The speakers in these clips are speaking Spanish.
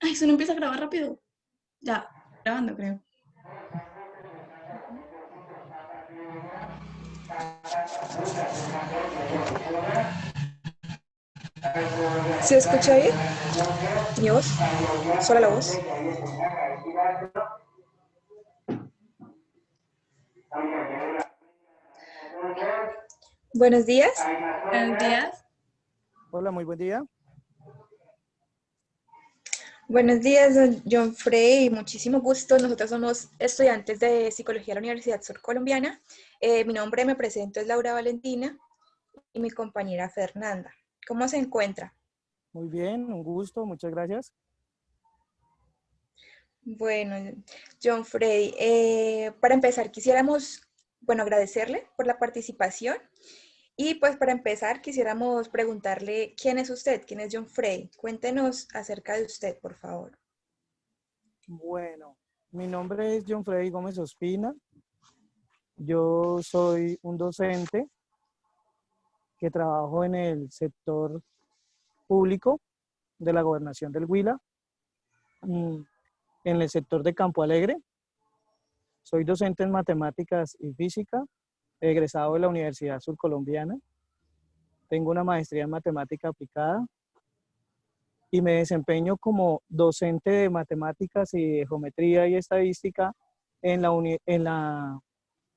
Ay, eso no empieza a grabar rápido. Ya, grabando, creo. ¿Se escucha bien? ¿Mi voz? ¿Sola la voz? Buenos días. Buenos días. Hola, muy buen día. Buenos días, don John Frey. Muchísimo gusto. Nosotros somos estudiantes de Psicología de la Universidad Surcolombiana. Mi nombre, me presento, es Laura Valentina y mi compañera Fernanda. ¿Cómo se encuentra? Muy bien, un gusto, muchas gracias. Bueno, John Frey, para empezar quisiéramos, bueno, agradecerle por la participación y pues para empezar quisiéramos preguntarle quién es usted, quién es John Frey. Cuéntenos acerca de usted, por favor. Bueno, mi nombre es John Freddy Gómez Ospina. Yo soy un docente que trabajo en el sector público de la Gobernación del Huila, mm, en el sector de Campo Alegre. Soy docente en matemáticas y física, egresado de la Universidad Surcolombiana. Tengo una maestría en matemática aplicada y me desempeño como docente de matemáticas y de geometría y estadística en la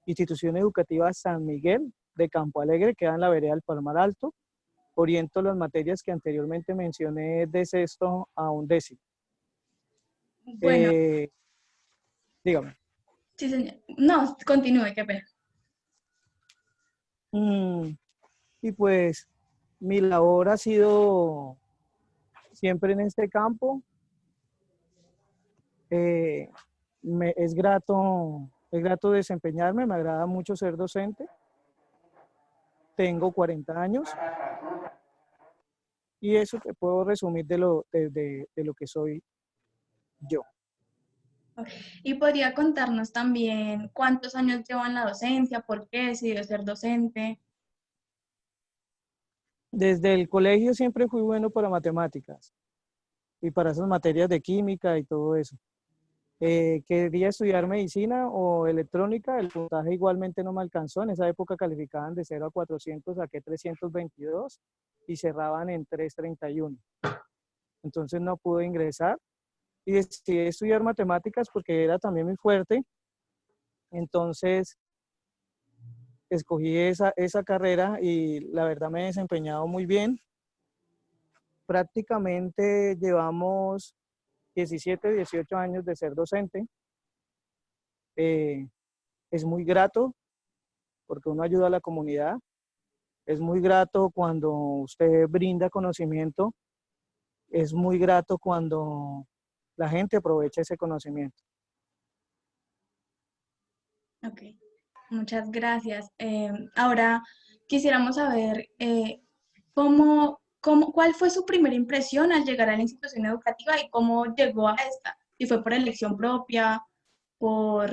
institución educativa San Miguel de Campo Alegre, que queda en la vereda del Palmar Alto. Oriento las materias que anteriormente mencioné de sexto a undécimo. Bueno, Eh, dígame. sí, señor. No, continúe, qué pena. Mm, y pues mi labor ha sido siempre en este campo. Eh, es grato desempeñarme, me agrada mucho ser docente. Tengo 40 años y eso te puedo resumir de lo que soy yo. Ok. Y podría contarnos también cuántos años lleva en la docencia, por qué decidió ser docente. Desde el colegio siempre fui bueno para matemáticas y para esas materias de química y todo eso. Quería estudiar medicina o electrónica, el puntaje igualmente no me alcanzó. En esa época calificaban de 0 a 400, saqué 322 y cerraban en 331. Entonces no pude ingresar y decidí estudiar matemáticas porque era también muy fuerte. Entonces escogí esa carrera y la verdad me he desempeñado muy bien. Prácticamente llevamos 17, 18 años de ser docente. Eh, es muy grato porque uno ayuda a la comunidad. Es muy grato cuando usted brinda conocimiento. Es muy grato cuando la gente aprovecha ese conocimiento. Ok, muchas gracias. Ahora quisiéramos saber cuál fue su primera impresión al llegar a la institución educativa y cómo llegó a esta. Si fue por elección propia, por...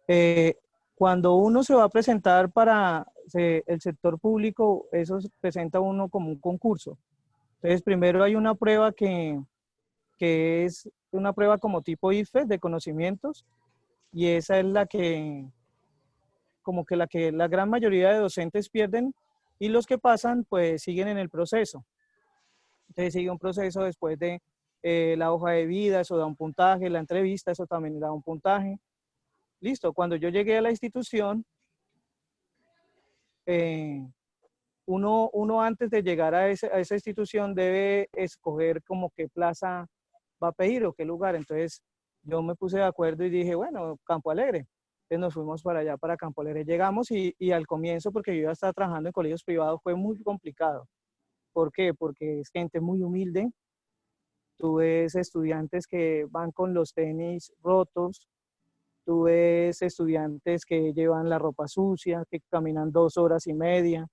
Eh, Cuando uno se va a presentar para el sector público, eso se presenta uno como un concurso. Entonces, primero hay una prueba que es una prueba como tipo IFES de conocimientos, y esa es la que, como que la gran mayoría de docentes pierden, y los que pasan, pues siguen en el proceso. Entonces, sigue un proceso después de la hoja de vida, eso da un puntaje, la entrevista, eso también da un puntaje. Listo, cuando yo llegué a la institución, eh, uno antes de llegar a esa institución debe escoger como qué plaza va a pedir o qué lugar. Entonces yo me puse de acuerdo y dije, bueno, Campo Alegre. Entonces nos fuimos para allá, para Campo Alegre. Llegamos y al comienzo, porque yo ya estaba trabajando en colegios privados, fue muy complicado. ¿Por qué? Porque es gente muy humilde. Tú ves estudiantes que van con los tenis rotos, tú ves estudiantes que llevan la ropa sucia, que caminan 2 horas y media.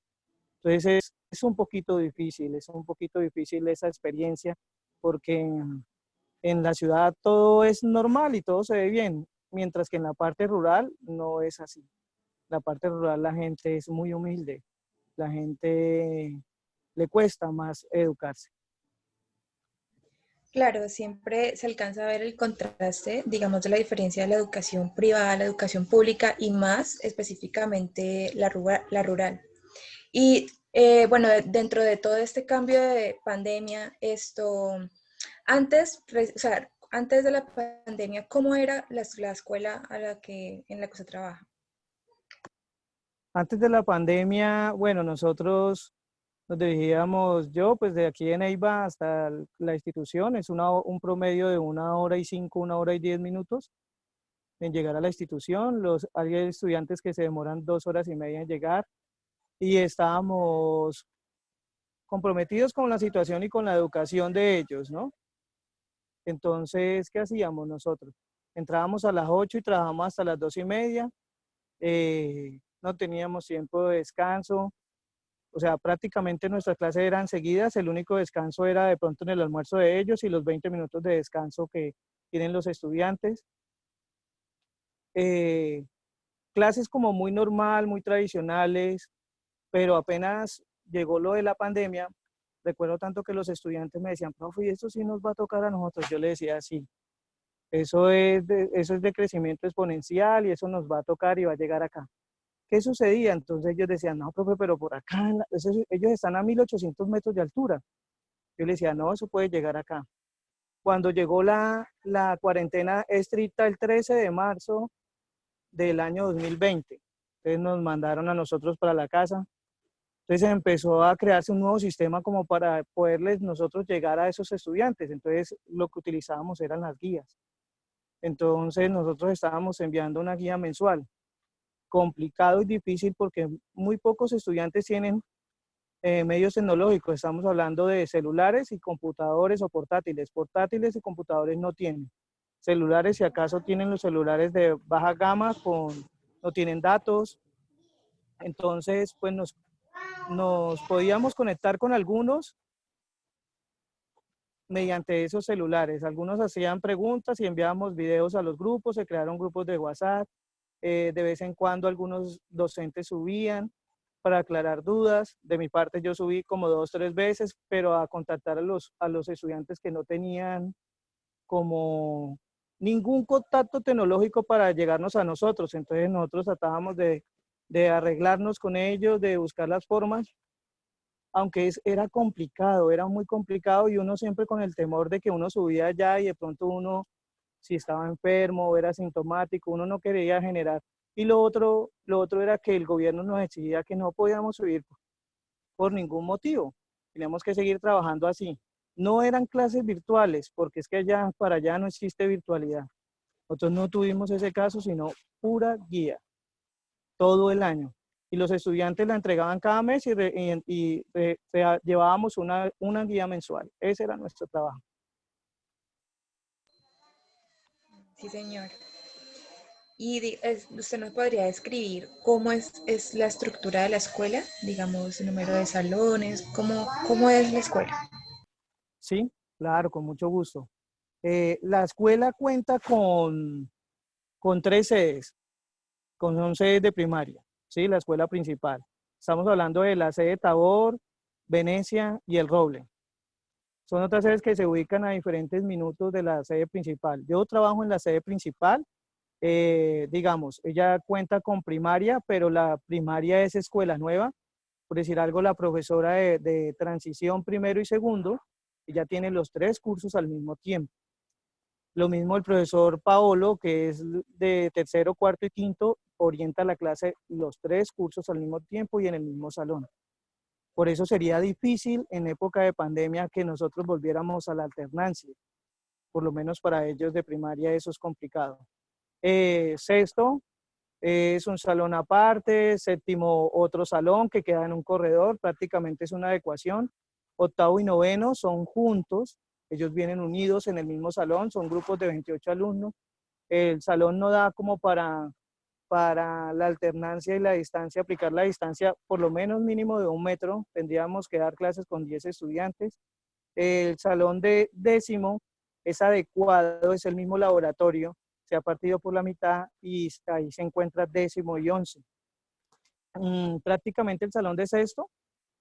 Entonces es un poquito difícil, es un poquito difícil esa experiencia, porque en la ciudad todo es normal y todo se ve bien, mientras que en la parte rural no es así. La parte rural la gente es muy humilde, la gente le cuesta más educarse. Claro, siempre se alcanza a ver el contraste, digamos, de la diferencia de la educación privada, la educación pública y más específicamente la rural. Y bueno, dentro de todo este cambio de pandemia, o sea, antes de la pandemia, ¿cómo era la escuela en la que se trabaja? Antes de la pandemia, bueno, nosotros nos dirigíamos, yo pues de aquí en Neiva hasta la institución, es un promedio de 1 hora y 5, 1 hora y 10 minutos en llegar a la institución. Hay estudiantes que se demoran 2 horas y media en llegar y estábamos comprometidos con la situación y con la educación de ellos, ¿no? Entonces, ¿qué hacíamos nosotros? Entrábamos a las 8 y trabajamos hasta las 2:30, no teníamos tiempo de descanso, o sea, prácticamente nuestras clases eran seguidas, el único descanso era de pronto en el almuerzo de ellos y los 20 minutos de descanso que tienen los estudiantes. Eh, Clases como muy normal, muy tradicionales, pero apenas llegó lo de la pandemia, recuerdo tanto que los estudiantes me decían, profe, ¿y esto sí nos va a tocar a nosotros? Yo le decía, sí, eso es de crecimiento exponencial y eso nos va a tocar y va a llegar acá. ¿Qué sucedía? Entonces ellos decían, no, profe, pero por acá, ellos están a 1800 metros de altura. Yo le decía, no, eso puede llegar acá. Cuando llegó la cuarentena estricta el 13 de marzo del año 2020, entonces nos mandaron a nosotros para la casa. Entonces empezó a crearse un nuevo sistema como para poderles nosotros llegar a esos estudiantes. Entonces lo que utilizábamos eran las guías. Entonces nosotros estábamos enviando una guía mensual. Complicado y difícil porque muy pocos estudiantes tienen medios tecnológicos. Estamos hablando de celulares y computadores o portátiles. Portátiles y computadores no tienen. Celulares, si acaso tienen los celulares de baja gama, no tienen datos. Entonces, pues nos podíamos conectar con algunos mediante esos celulares. Algunos hacían preguntas y enviábamos videos a los grupos, se crearon grupos de WhatsApp. De vez en cuando algunos docentes subían para aclarar dudas. De mi parte yo subí como 2, 3 veces, pero a contactar a los estudiantes que no tenían como ningún contacto tecnológico para llegarnos a nosotros. Entonces nosotros tratábamos de arreglarnos con ellos, de buscar las formas, aunque era complicado, era muy complicado y uno siempre con el temor de que uno subía allá y de pronto uno, si estaba enfermo o era sintomático, uno no quería generar. Y lo otro era que el gobierno nos exigía que no podíamos subir por ningún motivo. Teníamos que seguir trabajando así. No eran clases virtuales, porque es que allá, para allá no existe virtualidad. Nosotros no tuvimos ese caso, sino pura guía, todo el año. Y los estudiantes la entregaban cada mes y llevábamos una guía mensual. Ese era nuestro trabajo. Sí, señor. Y usted nos podría describir cómo es la estructura de la escuela, digamos, el número de salones, cómo es la escuela. Sí, claro, con mucho gusto. La escuela cuenta con 3 sedes, son sedes de primaria, ¿sí? La escuela principal. Estamos hablando de la sede Tabor, Venecia y El Roble. Son otras sedes que se ubican a diferentes minutos de la sede principal. Yo trabajo en la sede principal, digamos, ella cuenta con primaria, pero la primaria es escuela nueva. Por decir algo, la profesora de transición primero y segundo, ella tiene los 3 cursos al mismo tiempo. Lo mismo el profesor Paolo, que es de tercero, cuarto y quinto, orienta la clase los 3 cursos al mismo tiempo y en el mismo salón. Por eso sería difícil en época de pandemia que nosotros volviéramos a la alternancia. Por lo menos para ellos de primaria eso es complicado. Sexto es un salón aparte, séptimo otro salón que queda en un corredor, prácticamente es una adecuación. Octavo y noveno son juntos, ellos vienen unidos en el mismo salón, son grupos de 28 alumnos. El salón no da como para la alternancia y la distancia, aplicar la distancia por lo menos mínimo de 1 metro, tendríamos que dar clases con 10 estudiantes. El salón de décimo es adecuado, es el mismo laboratorio, se ha partido por la mitad y ahí se encuentra décimo y 11. Prácticamente el salón de sexto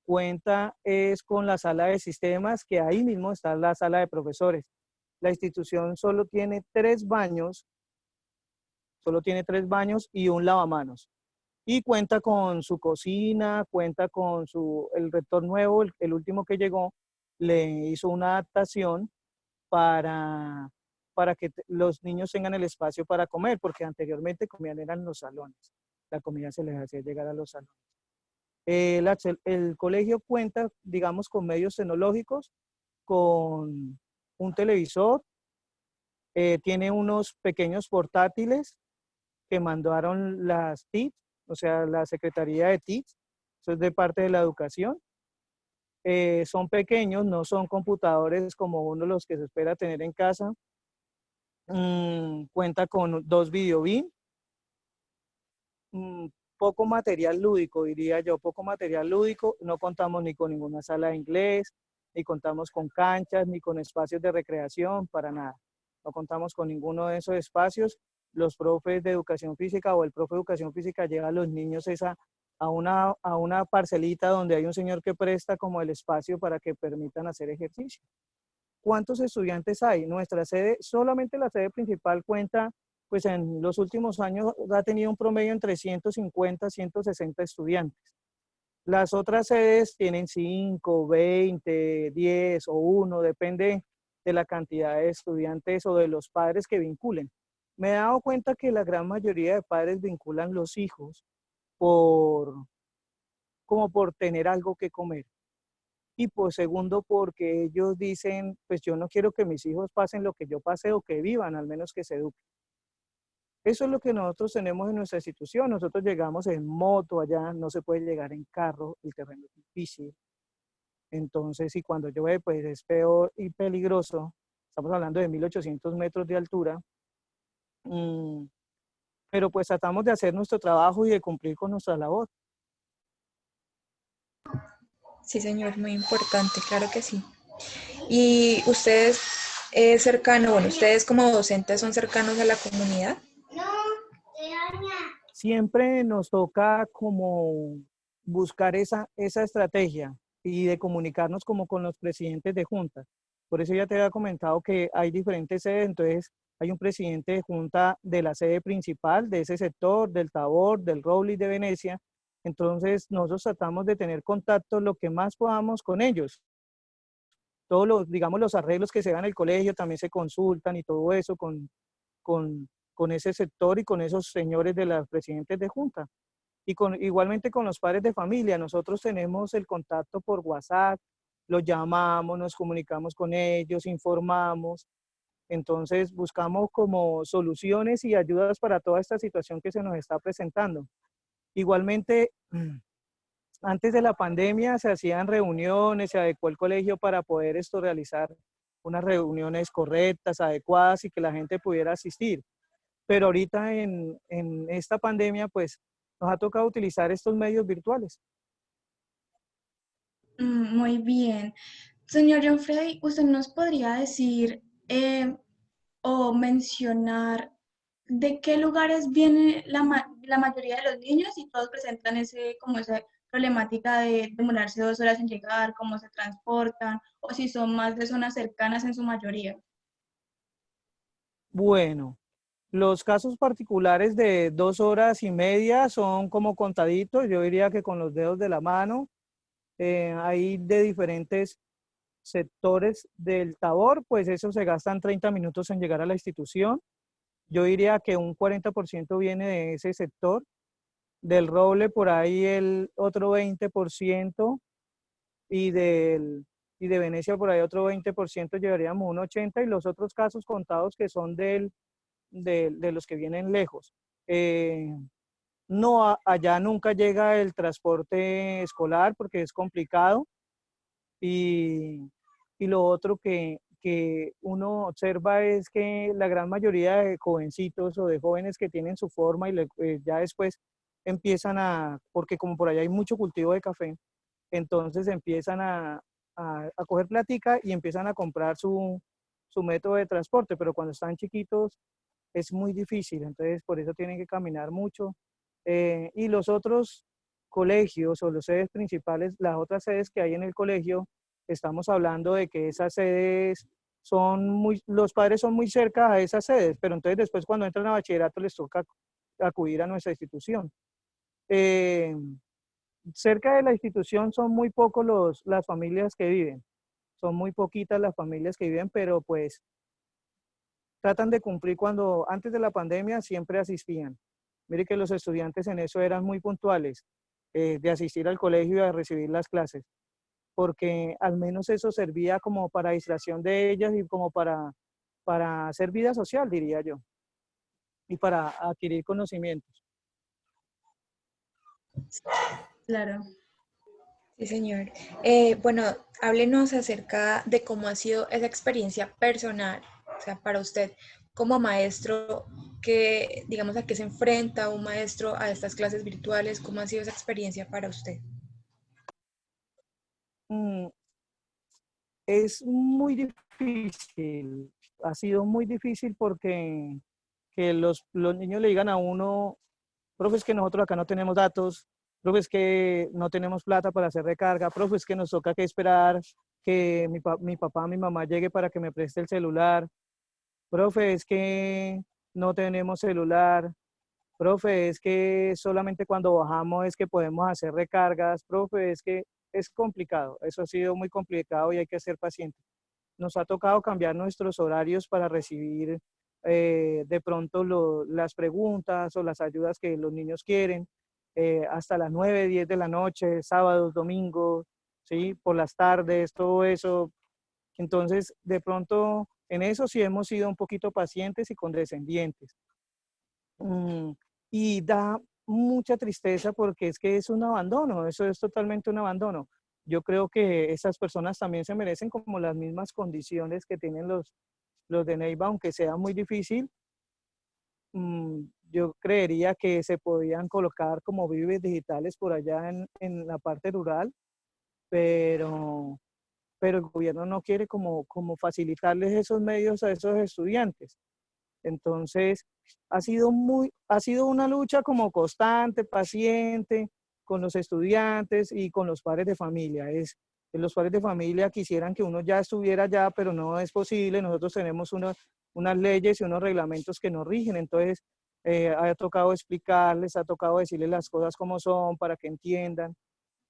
cuenta es con la sala de sistemas, que ahí mismo está la sala de profesores. La institución solo tiene tres baños y un lavamanos. Y cuenta con su cocina, cuenta con el rector nuevo, el último que llegó, le hizo una adaptación para, para que los niños tengan el espacio para comer, porque anteriormente comían eran los salones. La comida se les hacía llegar a los salones. El colegio cuenta, digamos, con medios tecnológicos, con un televisor, tiene unos pequeños portátiles que mandaron las TIC, o sea, la Secretaría de TIC, eso es de parte de la educación. Son pequeños, no son computadores como uno de los que se espera tener en casa. Cuenta con 2 videobeam, poco material lúdico, diría yo, poco material lúdico. No contamos ni con ninguna sala de inglés, ni contamos con canchas, ni con espacios de recreación, para nada. No contamos con ninguno de esos espacios. Los profes de educación física o el profe de educación física lleva a los niños a una parcelita donde hay un señor que presta como el espacio para que permitan hacer ejercicio. ¿Cuántos estudiantes hay? Nuestra sede, solamente la sede principal cuenta, pues en los últimos años ha tenido un promedio entre 150 y 160 estudiantes. Las otras sedes tienen 5, 20, 10 o 1, depende de la cantidad de estudiantes o de los padres que vinculen. Me he dado cuenta que la gran mayoría de padres vinculan los hijos como por tener algo que comer. Y por segundo, porque ellos dicen, pues yo no quiero que mis hijos pasen lo que yo pasé o que vivan, al menos que se eduquen. Eso es lo que nosotros tenemos en nuestra institución. Nosotros llegamos en moto allá, no se puede llegar en carro, el terreno es difícil. Entonces, y cuando llueve, pues es peor y peligroso. Estamos hablando de 1800 metros de altura. Pero pues tratamos de hacer nuestro trabajo y de cumplir con nuestra labor. Sí, señor, muy importante, claro que sí. ¿Y ustedes ustedes como docentes son cercanos a la comunidad? Siempre nos toca como buscar esa estrategia y de comunicarnos como con los presidentes de junta. Por eso ya te había comentado que hay diferentes sedes, entonces hay un presidente de junta de la sede principal, de ese sector, del Tabor, del Roble y de Venecia. Entonces nosotros tratamos de tener contacto lo que más podamos con ellos. Todos los, digamos, los arreglos que se dan en el colegio también se consultan y todo eso con ese sector y con esos señores de los presidentes de junta. Y igualmente con los padres de familia. Nosotros tenemos el contacto por WhatsApp, los llamamos, nos comunicamos con ellos, informamos. Entonces buscamos como soluciones y ayudas para toda esta situación que se nos está presentando. Igualmente, antes de la pandemia se hacían reuniones, se adecuó el colegio para poder realizar unas reuniones correctas, adecuadas y que la gente pudiera asistir. Pero ahorita en esta pandemia, pues nos ha tocado utilizar estos medios virtuales. Muy bien. Señor John Freddy, ¿usted nos podría decir o mencionar de qué lugares viene la mayoría de los niños y todos presentan como esa problemática de demorarse 2 horas en llegar, cómo se transportan, o si son más de zonas cercanas en su mayoría? Bueno, los casos particulares de 2 horas y media son como contaditos, yo diría que con los dedos de la mano. Hay de diferentes sectores del Tabor, pues eso se gastan 30 minutos en llegar a la institución. Yo diría que un 40% viene de ese sector. Del Roble por ahí el otro 20% y, y de Venecia por ahí otro 20%, llevaríamos un 80%, y los otros casos contados que son de los que vienen lejos. No, allá nunca llega el transporte escolar porque es complicado, y lo otro que uno observa es que la gran mayoría de jovencitos o de jóvenes que tienen su forma y ya después empiezan porque como por allá hay mucho cultivo de café, entonces empiezan a coger plática y empiezan a comprar su método de transporte, pero cuando están chiquitos es muy difícil, entonces por eso tienen que caminar mucho. Y los otros colegios o los sedes principales, las otras sedes que hay en el colegio, estamos hablando de que esas sedes los padres son muy cerca a esas sedes, pero entonces después cuando entran a bachillerato les toca acudir a nuestra institución. Eh, Cerca de la institución son muy pocos las familias que viven, son muy poquitas las familias que viven, pero pues tratan de cumplir cuando antes de la pandemia siempre asistían. Mire que los estudiantes en eso eran muy puntuales, de asistir al colegio y a recibir las clases, porque al menos eso servía como para distracción de ellas y como para hacer vida social, diría yo, y para adquirir conocimientos. Claro. Sí, señor. Bueno, háblenos acerca de cómo ha sido esa experiencia personal, o sea, para usted como maestro, que digamos a qué se enfrenta un maestro a estas clases virtuales, cómo ha sido esa experiencia para usted. Mm, Es muy difícil, ha sido muy difícil porque que los niños le digan a uno, profe, es que nosotros acá no tenemos datos, profe, es que no tenemos plata para hacer recarga, profe, es que nos toca que esperar que mi papá, mi mamá llegue para que me preste el celular, profe, es que no tenemos celular, profe, es que solamente cuando bajamos es que podemos hacer recargas, profe, es que es complicado, eso ha sido muy complicado y hay que ser paciente. Nos ha tocado cambiar nuestros horarios para recibir de pronto las preguntas o las ayudas que los niños quieren, hasta las 9, 10 de la noche, sábados, domingos, ¿sí? Por las tardes, todo eso. Entonces, de pronto, en eso sí hemos sido un poquito pacientes y condescendientes. Mm, y da mucha tristeza porque es que es un abandono, eso es totalmente un abandono. Yo creo que esas personas también se merecen como las mismas condiciones que tienen los de Neiva, aunque sea muy difícil. Yo creería que se podían colocar como vives digitales por allá en la parte rural, pero, pero el gobierno no quiere como facilitarles esos medios a esos estudiantes. Entonces, ha sido una lucha como constante, paciente, con los estudiantes y con los padres de familia. Los padres de familia quisieran que uno ya estuviera allá, pero no es posible. Nosotros tenemos unas leyes y unos reglamentos que nos rigen. Entonces, ha tocado explicarles, ha tocado decirles las cosas como son para que entiendan.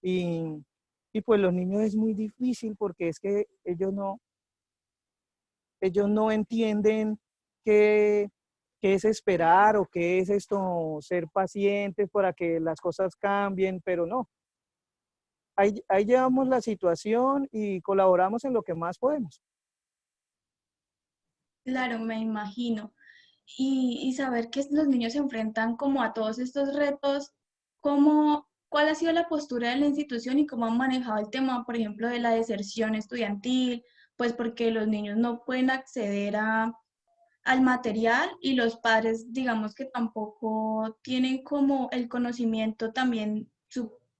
Y, y pues los niños es muy difícil porque es que ellos no entienden qué, qué es esperar o qué es esto, ser pacientes para que las cosas cambien, pero no. Ahí llevamos la situación y colaboramos en lo que más podemos. Claro, me imagino. Y saber que los niños se enfrentan como a todos estos retos, ¿cuál ha sido la postura de la institución y cómo han manejado el tema, por ejemplo, de la deserción estudiantil? Pues porque los niños no pueden acceder al material y los padres, digamos que tampoco tienen como el conocimiento también,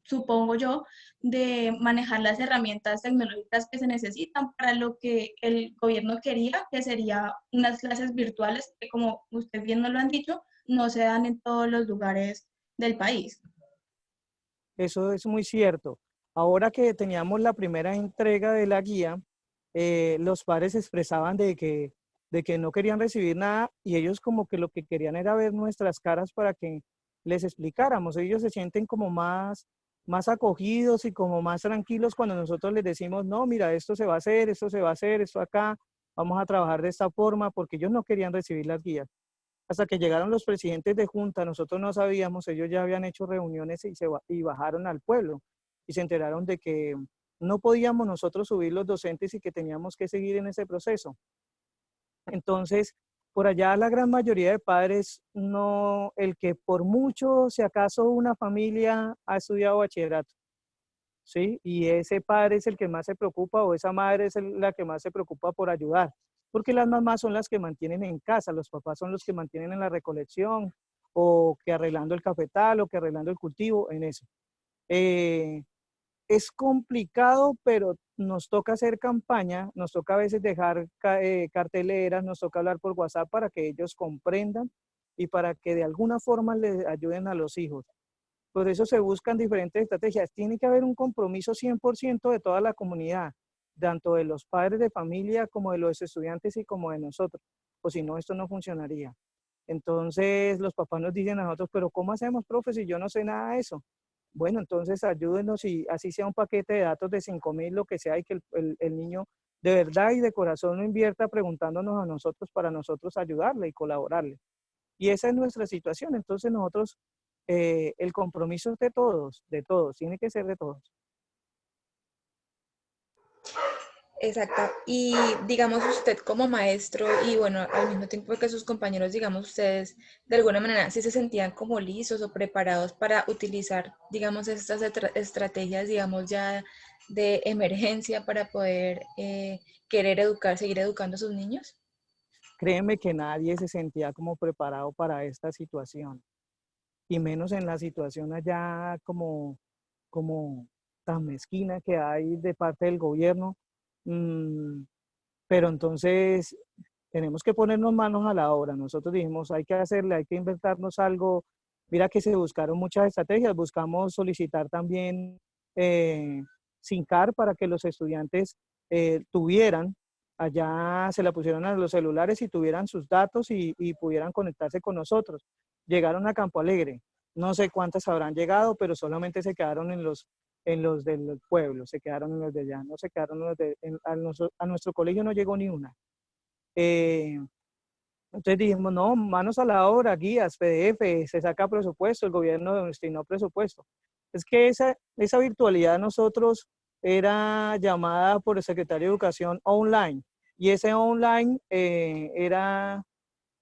supongo yo, de manejar las herramientas tecnológicas que se necesitan para lo que el gobierno quería, que sería unas clases virtuales que, como usted bien nos lo han dicho, no se dan en todos los lugares del país. Eso es muy cierto. Ahora que teníamos la primera entrega de la guía, los padres expresaban de que no querían recibir nada y ellos como que lo que querían era ver nuestras caras para que les explicáramos. Ellos se sienten como más acogidos y como más tranquilos cuando nosotros les decimos, no, mira, esto se va a hacer, esto se va a hacer, esto acá, vamos a trabajar de esta forma, porque ellos no querían recibir las guías. Hasta que llegaron los presidentes de junta, nosotros no sabíamos, ellos ya habían hecho reuniones y bajaron al pueblo y se enteraron de que no podíamos nosotros subir los docentes y que teníamos que seguir en ese proceso. Entonces, por allá la gran mayoría de padres, no, el que por mucho, si acaso una familia ha estudiado bachillerato, ¿sí? Y ese padre es el que más se preocupa o esa madre es la que más se preocupa por ayudar, porque las mamás son las que mantienen en casa, los papás son los que mantienen en la recolección o que arreglando el cafetal o que arreglando el cultivo, en eso. Eh, es complicado, pero nos toca hacer campaña, nos toca a veces dejar carteleras, nos toca hablar por WhatsApp para que ellos comprendan y para que de alguna forma les ayuden a los hijos. Por eso se buscan diferentes estrategias. Tiene que haber un compromiso 100% de toda la comunidad, tanto de los padres de familia como de los estudiantes y como de nosotros, o si no, esto no funcionaría. Entonces los papás nos dicen a nosotros, pero ¿cómo hacemos, profe, si yo no sé nada de eso? Bueno, entonces ayúdenos y así sea un paquete de datos de 5.000, lo que sea, y que el niño de verdad y de corazón lo invierta preguntándonos a nosotros para nosotros ayudarle y colaborarle. Y esa es nuestra situación. Entonces nosotros, el compromiso es de todos, tiene que ser de todos. Exacto. Y digamos usted como maestro y bueno, al mismo tiempo que sus compañeros, digamos ustedes, de alguna manera, sí se sentían como listos o preparados para utilizar, digamos, estas estrategias, digamos, ya de emergencia para poder querer educar, seguir educando a sus niños. Créeme que nadie se sentía como preparado para esta situación, y menos en la situación allá como tan mezquina que hay de parte del gobierno. Mm, pero entonces tenemos que ponernos manos a la obra. Nosotros dijimos, hay que hacerle, hay que inventarnos algo. Mira que se buscaron muchas estrategias, buscamos solicitar también SINCAR para que los estudiantes tuvieran, allá se la pusieron a los celulares y tuvieran sus datos y pudieran conectarse con nosotros. Llegaron a Campo Alegre, no sé cuántas habrán llegado, pero solamente se quedaron en los del pueblo, se quedaron en los de allá, no se quedaron en los de, a nuestro colegio no llegó ni una. Eh, entonces dijimos, no, manos a la obra, guías, PDF, se saca presupuesto, el gobierno destinó presupuesto. Es que esa virtualidad nosotros era llamada por el secretario de Educación online, y ese online era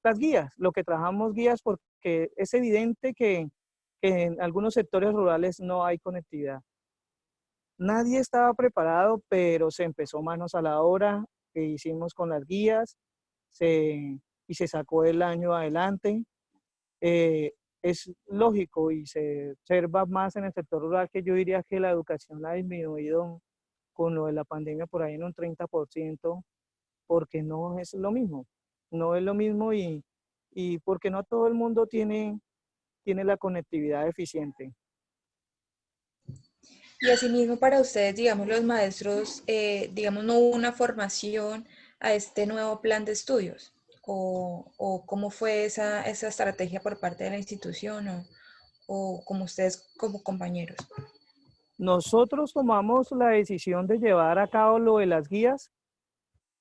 las guías, lo que trabajamos guías, porque es evidente que en algunos sectores rurales no hay conectividad. Nadie estaba preparado, pero se empezó manos a la obra, que hicimos con las guías, y se sacó el año adelante. Eh, es lógico y se observa más en el sector rural, que yo diría que la educación ha disminuido con lo de la pandemia por ahí en un 30%, porque no es lo mismo. No es lo mismo, y porque no todo el mundo tiene la conectividad eficiente. Y asimismo para ustedes, digamos, los maestros, digamos, no hubo una formación a este nuevo plan de estudios, o cómo fue esa estrategia por parte de la institución, o como ustedes como compañeros. Nosotros tomamos la decisión de llevar a cabo lo de las guías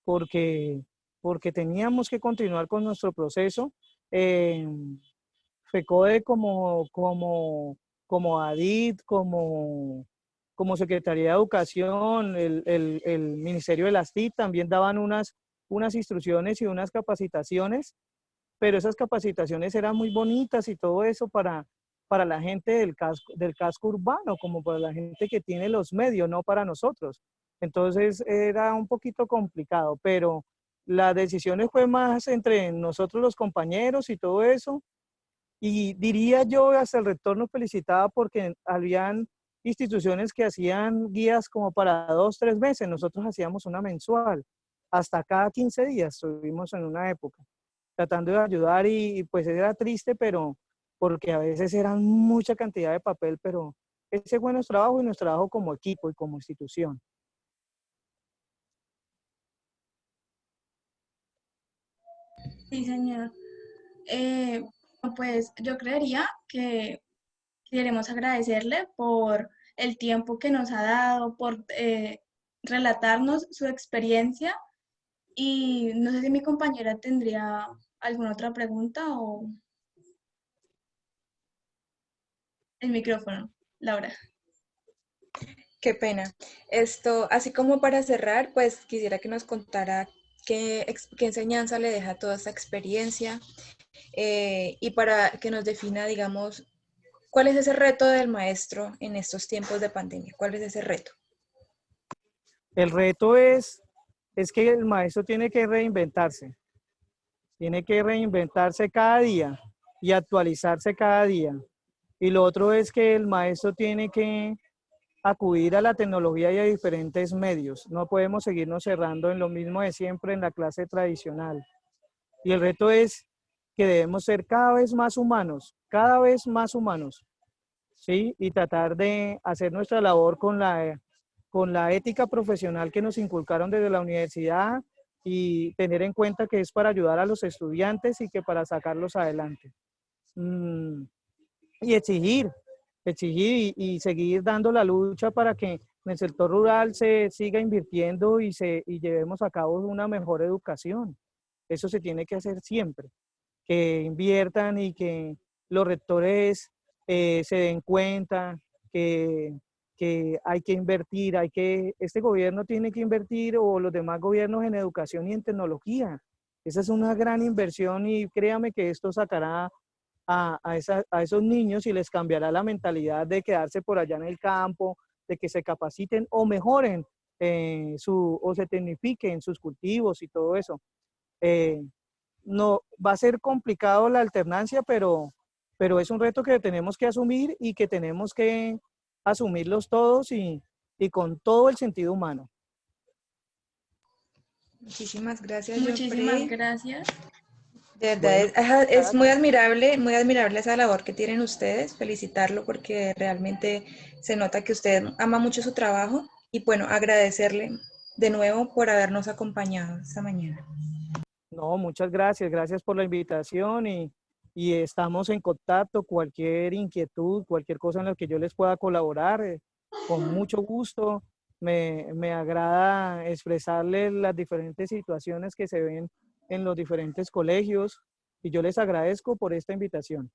porque, porque teníamos que continuar con nuestro proceso. Eh, FECODE como ADIT, como Secretaría de Educación, el Ministerio de las TIC también daban unas instrucciones y unas capacitaciones, pero esas capacitaciones eran muy bonitas y todo eso para la gente del casco urbano, como para la gente que tiene los medios, no para nosotros. Entonces era un poquito complicado, pero las decisiones fue más entre nosotros los compañeros y todo eso. Y diría yo, hasta el rector nos felicitaba porque habían instituciones que hacían guías como para 2, 3 meses. Nosotros hacíamos una mensual, hasta cada 15 días estuvimos en una época, tratando de ayudar, y pues era triste, pero porque a veces eran mucha cantidad de papel, pero ese fue nuestro trabajo, y nuestro trabajo como equipo y como institución. Sí, señor. Eh, pues yo creería que queremos agradecerle por el tiempo que nos ha dado, por relatarnos su experiencia, y no sé si mi compañera tendría alguna otra pregunta o el micrófono, Laura. Qué pena. Esto, así como para cerrar, pues quisiera que nos contara qué enseñanza le deja toda esta experiencia, y para que nos defina, digamos, cuál es ese reto del maestro en estos tiempos de pandemia. ¿Cuál es ese reto? El reto es que el maestro tiene que reinventarse cada día y actualizarse cada día. Y lo otro es que el maestro tiene que acudir a la tecnología y a diferentes medios. No podemos seguirnos cerrando en lo mismo de siempre en la clase tradicional. Y el reto es que debemos ser cada vez más humanos, ¿sí? Y tratar de hacer nuestra labor con la ética profesional que nos inculcaron desde la universidad y tener en cuenta que es para ayudar a los estudiantes y que para sacarlos adelante. Y exigir y seguir dando la lucha para que en el sector rural se siga invirtiendo y llevemos a cabo una mejor educación. Eso se tiene que hacer siempre, que inviertan y que los rectores se den cuenta que hay que invertir, este gobierno tiene que invertir o los demás gobiernos en educación y en tecnología. Esa es una gran inversión y créame que esto sacará a esos niños y les cambiará la mentalidad de quedarse por allá en el campo, de que se capaciten o mejoren o se tecnifiquen sus cultivos y todo eso. No, va a ser complicado la alternancia, pero es un reto que tenemos que asumir y que tenemos que asumirlos todos y con todo el sentido humano. Muchísimas gracias, Muchísimas Geoffrey. gracias. De verdad, Bueno, es muy admirable esa labor que tienen ustedes. Felicitarlo porque realmente se nota que usted ama mucho su trabajo y bueno, agradecerle de nuevo por habernos acompañado esta mañana. no, muchas gracias, gracias por la invitación y estamos en contacto. Cualquier inquietud, cualquier cosa en la que yo les pueda colaborar, con mucho gusto. Me agrada expresarles las diferentes situaciones que se ven en los diferentes colegios y yo les agradezco por esta invitación.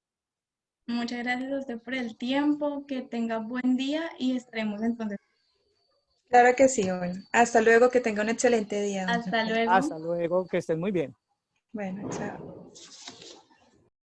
Muchas gracias a usted por el tiempo, que tenga buen día y estaremos entonces. Claro que sí, bueno. Hasta luego, que tenga un excelente día, don Hasta Geoffrey. luego. Hasta luego, que estén muy bien. Bueno, chao.